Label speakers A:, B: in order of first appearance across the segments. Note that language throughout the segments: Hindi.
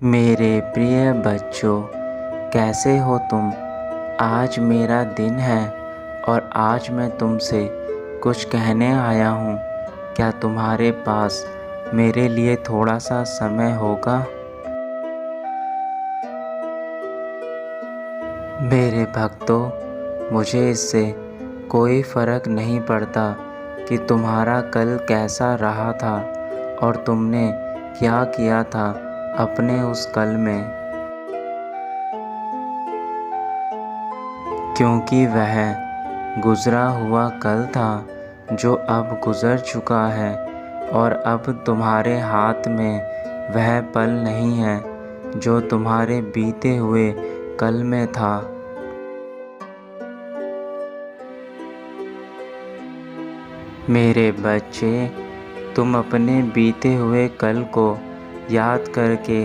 A: मेरे प्रिय बच्चों, कैसे हो तुम? आज मेरा दिन है और आज मैं तुमसे कुछ कहने आया हूँ। क्या तुम्हारे पास मेरे लिए थोड़ा सा समय होगा? मेरे भक्तों, मुझे इससे कोई फ़र्क नहीं पड़ता कि तुम्हारा कल कैसा रहा था और तुमने क्या किया था अपने उस कल में, क्योंकि वह गुज़रा हुआ कल था जो अब गुज़र चुका है और अब तुम्हारे हाथ में वह पल नहीं है जो तुम्हारे बीते हुए कल में था। मेरे बच्चे, तुम अपने बीते हुए कल को याद करके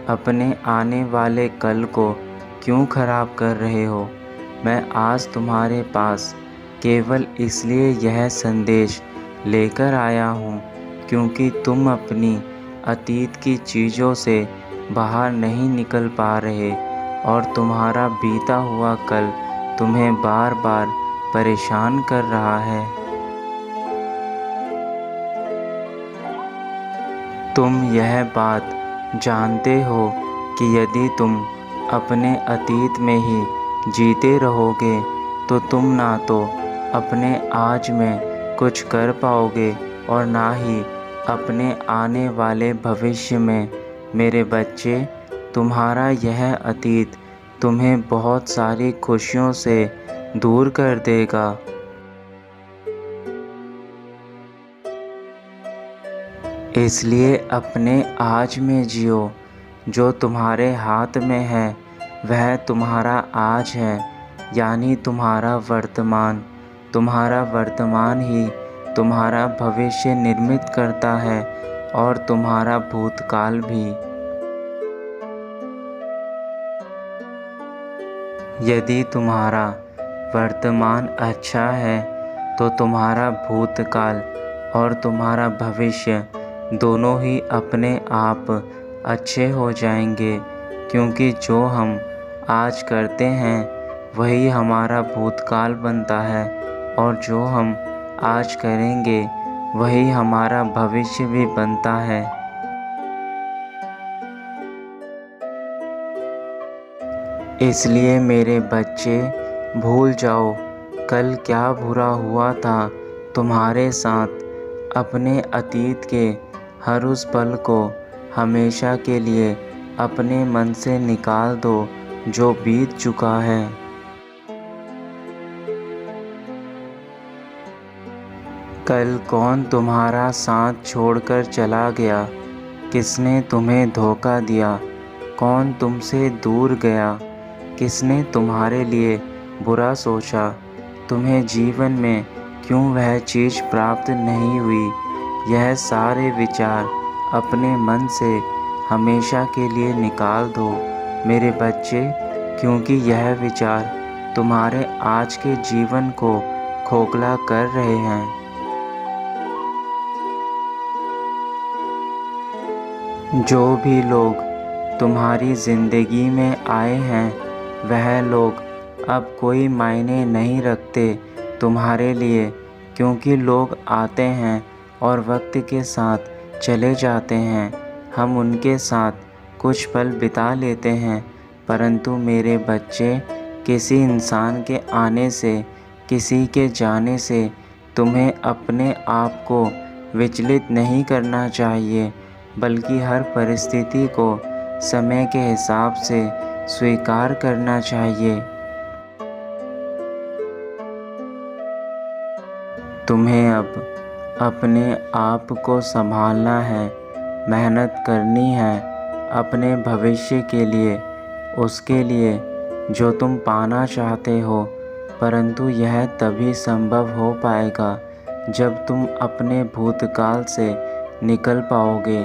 A: अपने आने वाले कल को क्यों खराब कर रहे हो? मैं आज तुम्हारे पास केवल इसलिए यह संदेश लेकर आया हूँ क्योंकि तुम अपनी अतीत की चीज़ों से बाहर नहीं निकल पा रहे और तुम्हारा बीता हुआ कल तुम्हें बार बार परेशान कर रहा है। तुम यह बात जानते हो कि यदि तुम अपने अतीत में ही जीते रहोगे तो तुम ना तो अपने आज में कुछ कर पाओगे और ना ही अपने आने वाले भविष्य में। मेरे बच्चे, तुम्हारा यह अतीत तुम्हें बहुत सारी खुशियों से दूर कर देगा। इसलिए अपने आज में जियो। जो तुम्हारे हाथ में है वह तुम्हारा आज है, यानी तुम्हारा वर्तमान। तुम्हारा वर्तमान ही तुम्हारा भविष्य निर्मित करता है और तुम्हारा भूतकाल भी। यदि तुम्हारा वर्तमान अच्छा है तो तुम्हारा भूतकाल और तुम्हारा भविष्य दोनों ही अपने आप अच्छे हो जाएंगे, क्योंकि जो हम आज करते हैं वही हमारा भूतकाल बनता है और जो हम आज करेंगे वही हमारा भविष्य भी बनता है। इसलिए मेरे बच्चे, भूल जाओ कल क्या बुरा हुआ था तुम्हारे साथ। अपने अतीत के हर उस पल को हमेशा के लिए अपने मन से निकाल दो जो बीत चुका है। कल कौन तुम्हारा साथ छोड़कर चला गया? किसने तुम्हें धोखा दिया? कौन तुमसे दूर गया? किसने तुम्हारे लिए बुरा सोचा? तुम्हें जीवन में क्यों वह चीज़ प्राप्त नहीं हुई? यह सारे विचार अपने मन से हमेशा के लिए निकाल दो मेरे बच्चे, क्योंकि यह विचार तुम्हारे आज के जीवन को खोखला कर रहे हैं। जो भी लोग तुम्हारी ज़िंदगी में आए हैं वह लोग अब कोई मायने नहीं रखते तुम्हारे लिए, क्योंकि लोग आते हैं और वक्त के साथ चले जाते हैं। हम उनके साथ कुछ पल बिता लेते हैं, परंतु मेरे बच्चे, किसी इंसान के आने से, किसी के जाने से तुम्हें अपने आप को विचलित नहीं करना चाहिए, बल्कि हर परिस्थिति को समय के हिसाब से स्वीकार करना चाहिए। तुम्हें अब अपने आप को संभालना है, मेहनत करनी है अपने भविष्य के लिए, उसके लिए जो तुम पाना चाहते हो, परंतु यह तभी संभव हो पाएगा जब तुम अपने भूतकाल से निकल पाओगे।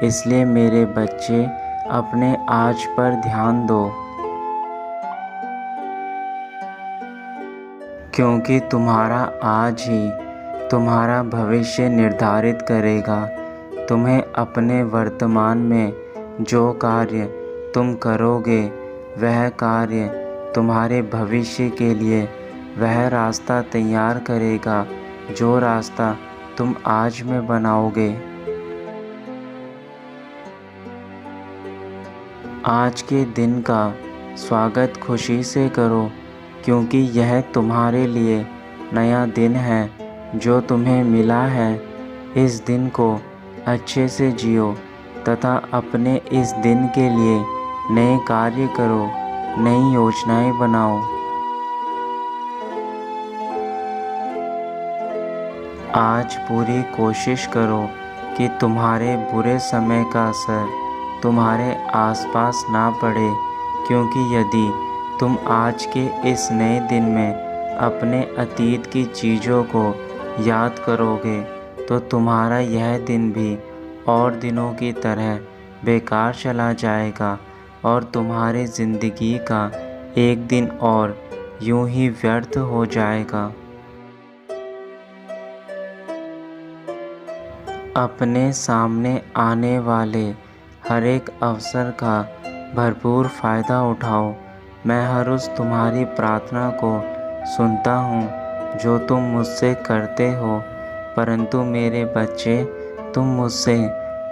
A: इसलिए मेरे बच्चे, अपने आज पर ध्यान दो, क्योंकि तुम्हारा आज ही तुम्हारा भविष्य निर्धारित करेगा। तुम्हें अपने वर्तमान में जो कार्य तुम करोगे वह कार्य तुम्हारे भविष्य के लिए वह रास्ता तैयार करेगा जो रास्ता तुम आज में बनाओगे। आज के दिन का स्वागत खुशी से करो, क्योंकि यह तुम्हारे लिए नया दिन है जो तुम्हें मिला है। इस दिन को अच्छे से जियो तथा अपने इस दिन के लिए नए कार्य करो, नई योजनाएं बनाओ। आज पूरी कोशिश करो कि तुम्हारे बुरे समय का असर तुम्हारे आसपास ना पड़े, क्योंकि यदि तुम आज के इस नए दिन में अपने अतीत की चीज़ों को याद करोगे तो तुम्हारा यह दिन भी और दिनों की तरह बेकार चला जाएगा और तुम्हारी ज़िंदगी का एक दिन और यूं ही व्यर्थ हो जाएगा। अपने सामने आने वाले हर एक अवसर का भरपूर फ़ायदा उठाओ। मैं हर उस तुम्हारी प्रार्थना को सुनता हूँ जो तुम मुझसे करते हो, परंतु मेरे बच्चे, तुम मुझसे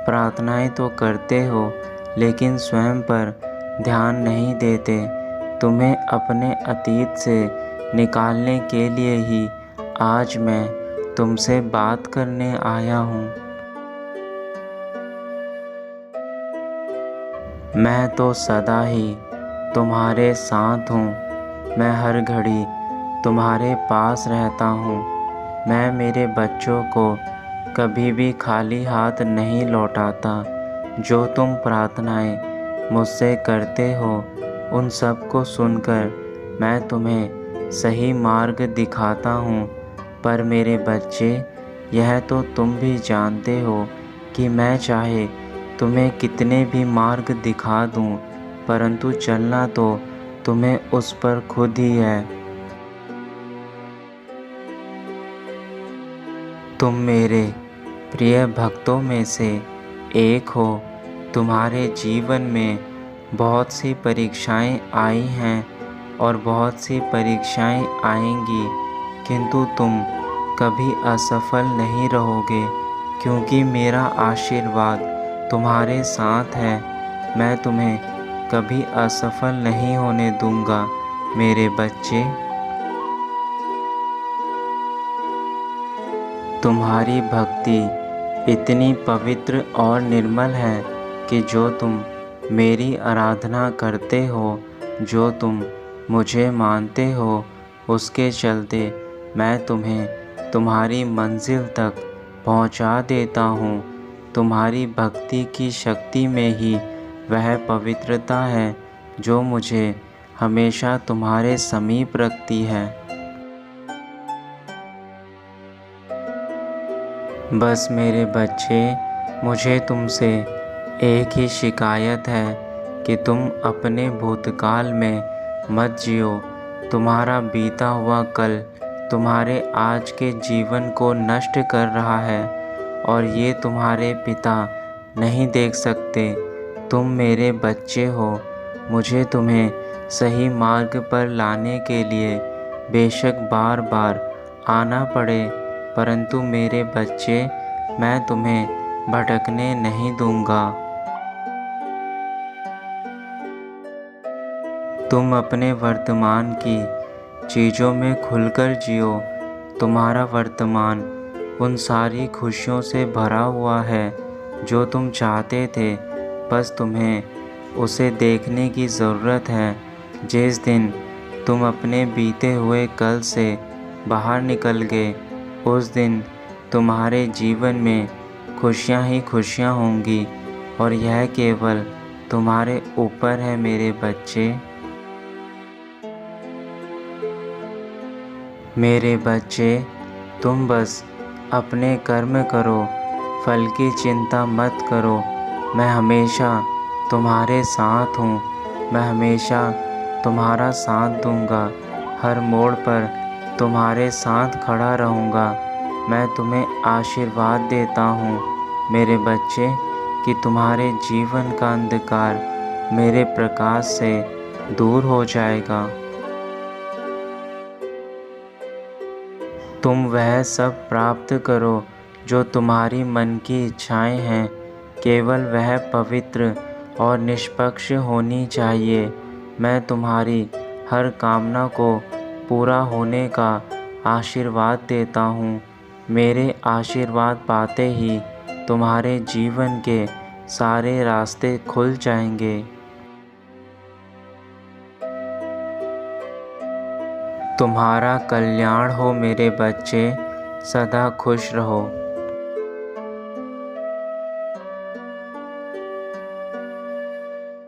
A: प्रार्थनाएं तो करते हो लेकिन स्वयं पर ध्यान नहीं देते। तुम्हें अपने अतीत से निकालने के लिए ही आज मैं तुमसे बात करने आया हूँ। मैं तो सदा ही तुम्हारे साथ हूँ। मैं हर घड़ी तुम्हारे पास रहता हूँ। मैं मेरे बच्चों को कभी भी खाली हाथ नहीं लौटाता। जो तुम प्रार्थनाएं मुझसे करते हो उन सब को सुनकर मैं तुम्हें सही मार्ग दिखाता हूँ। पर मेरे बच्चे, यह तो तुम भी जानते हो कि मैं चाहे तुम्हें कितने भी मार्ग दिखा दूँ, परंतु चलना तो तुम्हें उस पर खुद ही है। तुम मेरे प्रिय भक्तों में से एक हो। तुम्हारे जीवन में बहुत सी परीक्षाएं आई हैं और बहुत सी परीक्षाएं आएंगी, किंतु तुम कभी असफल नहीं रहोगे, क्योंकि मेरा आशीर्वाद तुम्हारे साथ है। मैं तुम्हें कभी असफल नहीं होने दूंगा मेरे बच्चे। तुम्हारी भक्ति इतनी पवित्र और निर्मल है कि जो तुम मेरी आराधना करते हो, जो तुम मुझे मानते हो, उसके चलते मैं तुम्हें तुम्हारी मंजिल तक पहुंचा देता हूं। तुम्हारी भक्ति की शक्ति में ही वह पवित्रता है जो मुझे हमेशा तुम्हारे समीप रखती है। बस मेरे बच्चे, मुझे तुमसे एक ही शिकायत है कि तुम अपने भूतकाल में मत जियो। तुम्हारा बीता हुआ कल तुम्हारे आज के जीवन को नष्ट कर रहा है और ये तुम्हारे पिता नहीं देख सकते। तुम मेरे बच्चे हो। मुझे तुम्हें सही मार्ग पर लाने के लिए बेशक बार बार आना पड़े, परंतु मेरे बच्चे, मैं तुम्हें भटकने नहीं दूंगा। तुम अपने वर्तमान की चीज़ों में खुलकर जियो। तुम्हारा वर्तमान उन सारी खुशियों से भरा हुआ है जो तुम चाहते थे। बस तुम्हें उसे देखने की ज़रूरत है। जिस दिन तुम अपने बीते हुए कल से बाहर निकल गए, उस दिन तुम्हारे जीवन में खुशियाँ ही खुशियाँ होंगी और यह केवल तुम्हारे ऊपर है मेरे बच्चे। मेरे बच्चे, तुम बस अपने कर्म करो, फल की चिंता मत करो। मैं हमेशा तुम्हारे साथ हूँ। मैं हमेशा तुम्हारा साथ दूँगा। हर मोड़ पर तुम्हारे साथ खड़ा रहूँगा। मैं तुम्हें आशीर्वाद देता हूँ मेरे बच्चे। कि तुम्हारे जीवन का अंधकार मेरे प्रकाश से दूर हो जाएगा। तुम वह सब प्राप्त करो जो तुम्हारी मन की इच्छाएं हैं, केवल वह पवित्र और निष्पक्ष होनी चाहिए। मैं तुम्हारी हर कामना को पूरा होने का आशीर्वाद देता हूँ। मेरे आशीर्वाद पाते ही तुम्हारे जीवन के सारे रास्ते खुल जाएंगे। तुम्हारा कल्याण हो मेरे बच्चे, सदा खुश रहो।